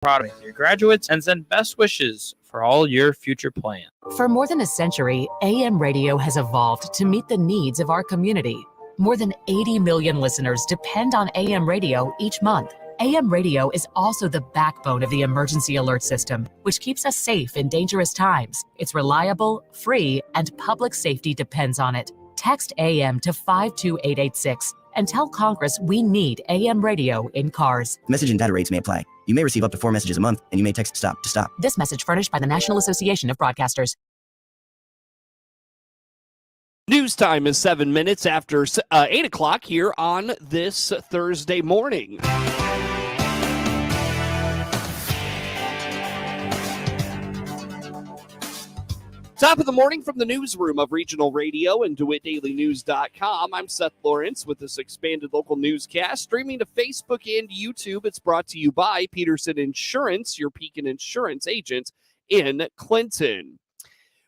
Proud of your graduates and send best wishes for all your future plans. For more than a century, AM radio has evolved to meet the needs of our community. More than 80 million listeners depend on AM radio each month. AM radio is also the backbone of the emergency alert system, which keeps us safe in dangerous times. It's reliable, free, and public safety depends on it. Text AM to 52886 and tell Congress we need AM radio in cars. Message and data rates may apply. You may receive up to 4 messages a month, and you may text STOP to stop. This message furnished by the National Association of Broadcasters. News time is 7 minutes after 8 o'clock here on this Thursday morning. Top of the morning from the newsroom of Regional Radio and DeWittDailyNews.com. I'm Seth Lawrence with this expanded local newscast, streaming to Facebook and YouTube. It's brought to you by Peterson Insurance, your Pekin Insurance agent in Clinton.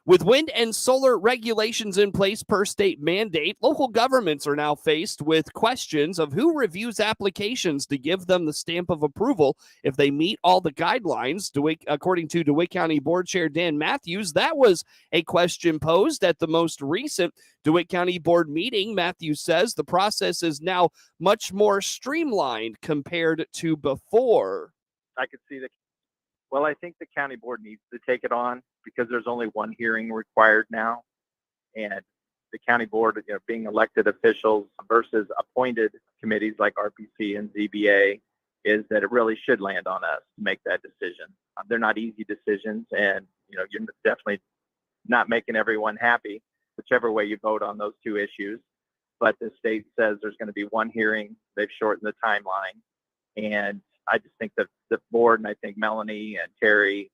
With wind and solar regulations in place per state mandate, local governments are now faced with questions of who reviews applications to give them the stamp of approval if they meet all the guidelines. According to DeWitt County Board Chair Dan Matthews, that was a question posed at the most recent DeWitt County Board meeting. Matthews says the process is now much more streamlined compared to before. I could see that. Well, I think the county board needs to take it on because there's only one hearing required now. And the county board, being elected officials versus appointed committees like RPC and ZBA, is that it really should land on us to make that decision. They're not easy decisions, and you're definitely not making everyone happy, whichever way you vote on those two issues. But the state says there's going to be one hearing. They've shortened the timeline. And I just think that the board, and I think Melanie and Terry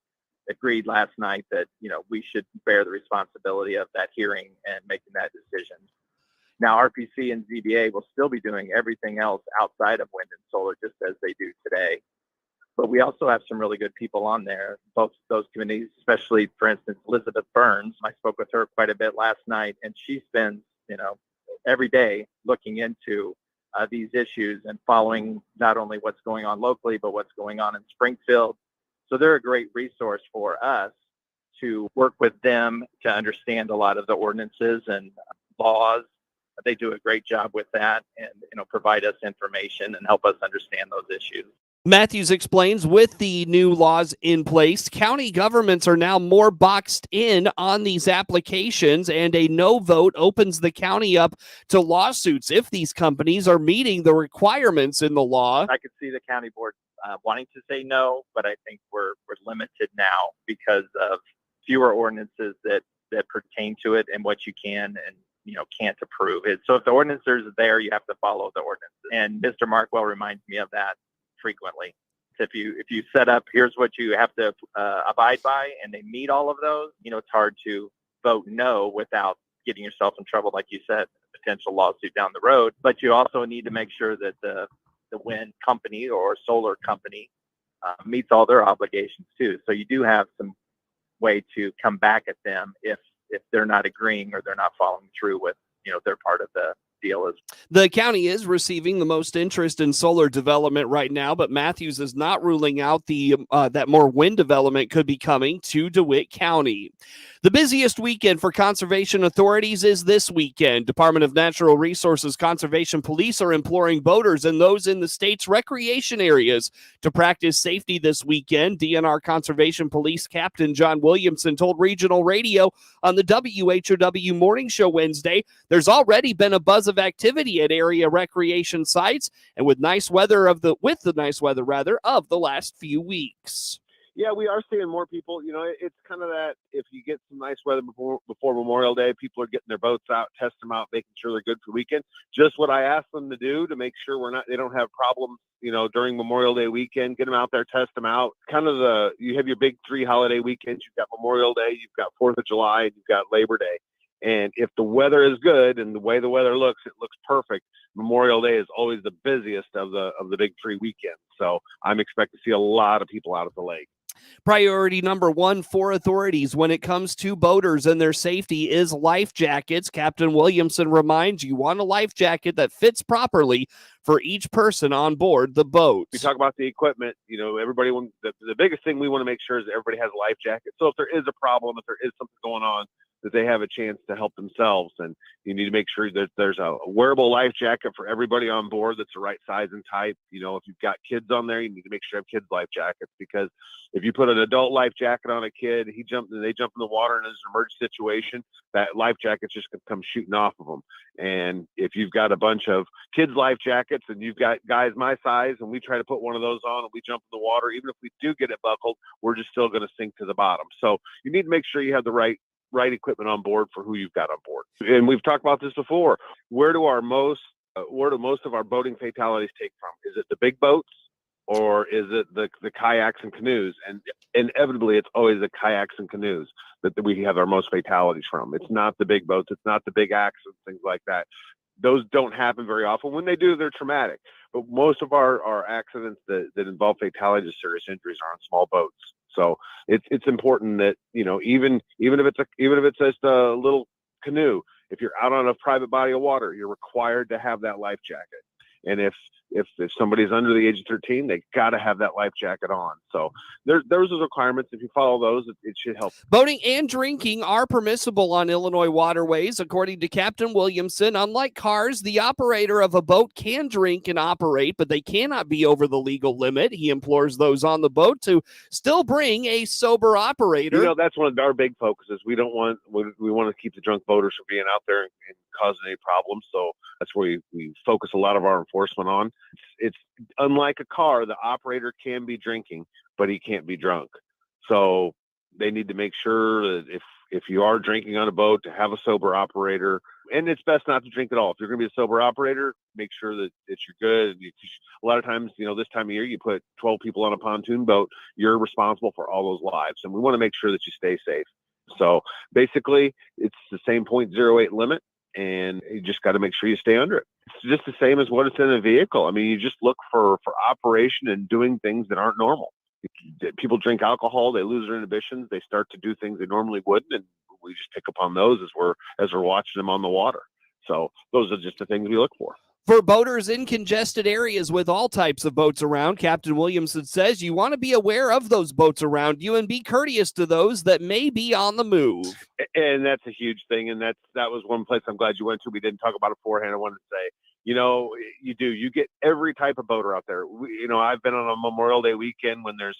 agreed last night that, we should bear the responsibility of that hearing and making that decision. Now, RPC and ZBA will still be doing everything else outside of wind and solar, just as they do today. But we also have some really good people on there, both those committees, especially, for instance, Elizabeth Burns. I spoke with her quite a bit last night, and she spends, every day looking into these issues and following not only what's going on locally, but what's going on in Springfield. So they're a great resource for us to work with them to understand a lot of the ordinances and laws. They do a great job with that and, provide us information and help us understand those issues. Matthews explains with the new laws in place, county governments are now more boxed in on these applications, and a no vote opens the county up to lawsuits if these companies are meeting the requirements in the law. I could see the county board wanting to say no, but I think we're limited now because of fewer ordinances that pertain to it and what you can and can't approve it. So if the ordinance is there, you have to follow the ordinance. And Mr. Markwell reminds me of that frequently. If you set up, here's what you have to abide by, and they meet all of those, it's hard to vote no without getting yourself in trouble, like you said, a potential lawsuit down the road. But you also need to make sure that the wind company or solar company meets all their obligations too. So you do have some way to come back at them if they're not agreeing or they're not following through with their part of the deal. The county is receiving the most interest in solar development right now, but Matthews is not ruling out that more wind development could be coming to DeWitt County. The busiest weekend for conservation authorities is this weekend. Department of Natural Resources Conservation Police are imploring boaters and those in the state's recreation areas to practice safety this weekend. DNR Conservation Police Captain John Williamson told Regional Radio on the WHOW Morning Show Wednesday, there's already been a buzz of activity at area recreation sites, and with the nice weather of the last few weeks. Yeah, we are seeing more people. It's kind of that if you get some nice weather before Memorial Day, people are getting their boats out, test them out, making sure they're good for the weekend. Just what I asked them to do to make sure they don't have problems, during Memorial Day weekend. Get them out there, test them out. You have your big 3 holiday weekends. You've got Memorial Day, you've got 4th of July, and you've got Labor Day. And if the weather is good and the way the weather looks, it looks perfect. Memorial Day is always the busiest of the big 3 weekends. So I'm expecting to see a lot of people out at the lake. Priority number one for authorities when it comes to boaters and their safety is life jackets. Captain Williamson reminds you want a life jacket that fits properly for each person on board the boat. We talk about the equipment, everybody, the biggest thing we want to make sure is that everybody has a life jacket. So if there is a problem, if there is something going on, that they have a chance to help themselves. And you need to make sure that there's a wearable life jacket for everybody on board that's the right size and type. If you've got kids on there, you need to make sure you have kids' life jackets, because if you put an adult life jacket on a kid, they jump in the water and there's an emergency situation, that life jacket's just going to come shooting off of them. And if you've got a bunch of kids' life jackets and you've got guys my size and we try to put one of those on and we jump in the water, even if we do get it buckled, we're just still going to sink to the bottom. So you need to make sure you have the right equipment on board for who you've got on board. And we've talked about this before. Where do most of our boating fatalities take from? Is it the big boats or is it the kayaks and canoes? And inevitably, it's always the kayaks and canoes that we have our most fatalities from. It's not the big boats. It's not the big accidents, things like that. Those don't happen very often. When they do, they're traumatic. But most of our accidents that involve fatalities, serious injuries, are on small boats. So it's important that, even if it's just a little canoe, if you're out on a private body of water, you're required to have that life jacket. And if somebody's under the age of 13, they got to have that life jacket on. So those are requirements. If you follow those, it should help. Boating and drinking are permissible on Illinois waterways, according to Captain Williamson. Unlike cars, the operator of a boat can drink and operate, but they cannot be over the legal limit. He implores those on the boat to still bring a sober operator. That's one of our big focuses. We want to keep the drunk boaters from being out there and causing any problems. So that's where we focus a lot of our enforcement on. It's unlike a car, the operator can be drinking, but he can't be drunk. So they need to make sure that if you are drinking on a boat, to have a sober operator. And it's best not to drink at all. If you're going to be a sober operator, make sure that you're good. A lot of times, this time of year, you put 12 people on a pontoon boat, you're responsible for all those lives. And we want to make sure that you stay safe. So basically, it's the same 0.08 limit. And you just got to make sure you stay under it. It's just the same as what it's in a vehicle. I mean, you just look for operation and doing things that aren't normal. People drink alcohol, they lose their inhibitions, they start to do things they normally wouldn't, and we just pick up on those as we're watching them on the water. So those are just the things we look for. For boaters in congested areas with all types of boats around, Captain Williamson says you want to be aware of those boats around you and be courteous to those that may be on the move. And that's a huge thing. And that was one place I'm glad you went to. We didn't talk about it beforehand. I wanted to say, you get every type of boater out there. I've been on a Memorial Day weekend when there's,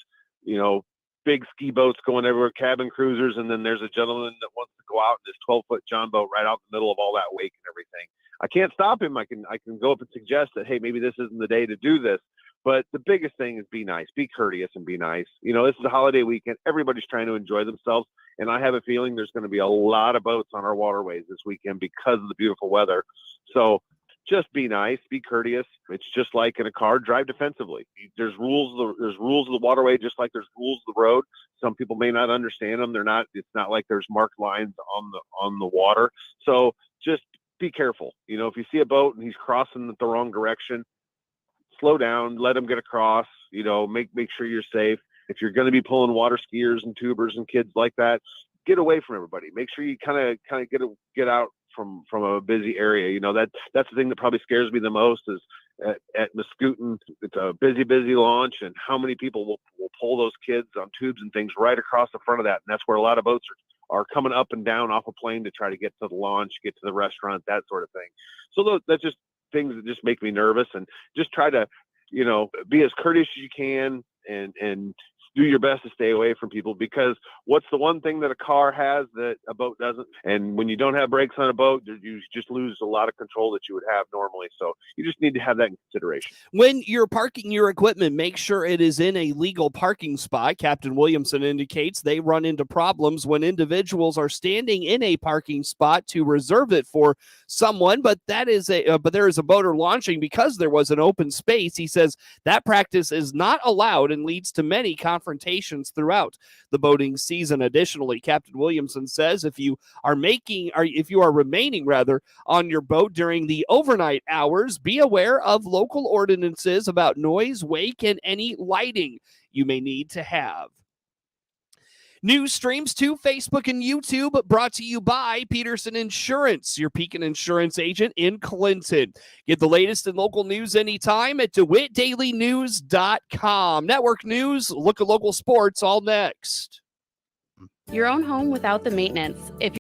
big ski boats going everywhere, cabin cruisers. And then there's a gentleman that wants to go out in this 12-foot John boat right out in the middle of all that wake and everything. I can't stop him. I can go up and suggest that, hey, maybe this isn't the day to do this. But the biggest thing is be nice, be courteous, and be nice. This is a holiday weekend. Everybody's trying to enjoy themselves. And I have a feeling there's going to be a lot of boats on our waterways this weekend because of the beautiful weather. So just be nice, be courteous. It's just like in a car, drive defensively. There's rules of the waterway, just like there's rules of the road. Some people may not understand them. It's not like there's marked lines on the water. So just be careful. If you see a boat and he's crossing the wrong direction, slow down, let him get across, make sure you're safe. If you're going to be pulling water skiers and tubers and kids like that, get away from everybody. Make sure you kind of get out from a busy area. That's the thing that probably scares me the most is at Muscooten. It's a busy launch, and how many people will pull those kids on tubes and things right across the front of that. And that's where a lot of boats are coming up and down off a plane to try to get to the launch, get to the restaurant, that sort of thing. So that's just things that just make me nervous, and just try to, be as courteous as you can and do your best to stay away from people, because what's the one thing that a car has that a boat doesn't? And when you don't have brakes on a boat, you just lose a lot of control that you would have normally. So you just need to have that in consideration. When you're parking your equipment, make sure it is in a legal parking spot. Captain Williamson indicates they run into problems when individuals are standing in a parking spot to reserve it for someone, but there is a boater launching because there was an open space. He says that practice is not allowed and leads to many confrontations throughout the boating season. Additionally, Captain Williamson says if you are remaining on your boat during the overnight hours, be aware of local ordinances about noise, wake, and any lighting you may need to have. News streams to Facebook and YouTube, brought to you by Peterson Insurance, your Pekin Insurance agent in Clinton. Get the latest in local news anytime at DeWittDailyNews.com. Network news, look at local sports, all next. Your own home without the maintenance. If